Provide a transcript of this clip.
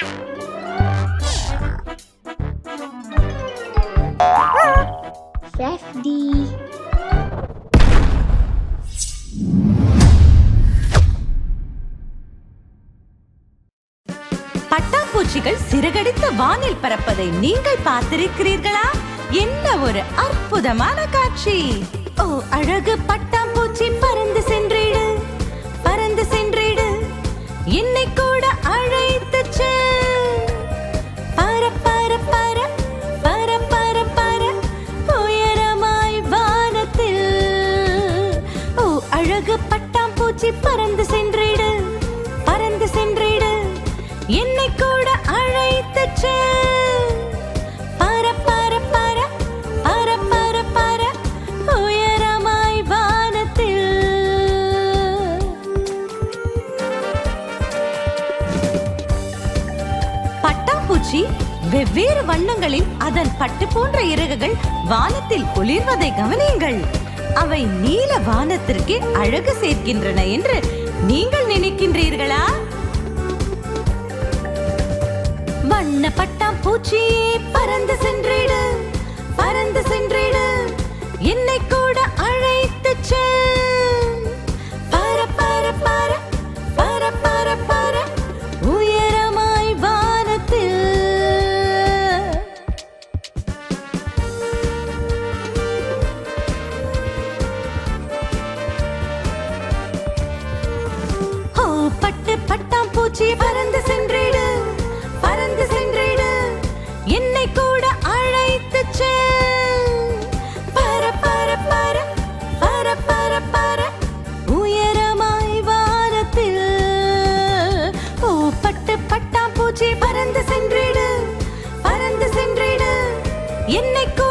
Safety. பட்டாம்பூச்சிகள் சிறகடித்து வானில் பறப்பதை நீங்கள் பார்த்திருக்கிறீர்களா? என்ன ஒரு அற்புதமான காட்சி! ஓ அழகு பட்டாம்பூச்சி, பறந்து சென்றிடு, பறந்து சென்றிடு, என்னை கூட அழைத்து செல். பர பர பர பர பர பர உயரமாய் வானத்தில். ஓ அழகு பட்டாம்பூச்சி, பறந்து சென்றிடு, பறந்து சென்றிடு, என்னை கூட அழைத்து செல். பர பர பர பர பர பர உயரமாய் வானத்தில். பட்டாம்பூச்சி வெவ்வேறு வண்ணங்களில் அதன் பட்டு போன்ற இறகுகள் வானத்தில் ஒளிர்வதை கவனியுங்கள். அவை நீல வானத்திற்கு அழகு சேர்க்கின்றன என்று நீங்கள் நினைக்கின்றீர்களா? வண்ண பட்டாம்பூச்சியே, பறந்து சென்றிடு, பறந்து சென்றிடு, என்னை கூட அழைத்து செல். பர பர பர பர பர பர உயரமாய் வானத்தில். ஓ பட்டு பட்டாம்பூச்சி, பறந்து சென்றிடு, பறந்து சென்றிடு, என்னை கூட அழைத்து செல். பர பர பர பர பர பர உயரமாய் வானத்தில். ஓ பட்டு பட்டாம்பூச்சி, பறந்து சென்றிடு, பறந்து சென்றிடு, என்னை கூட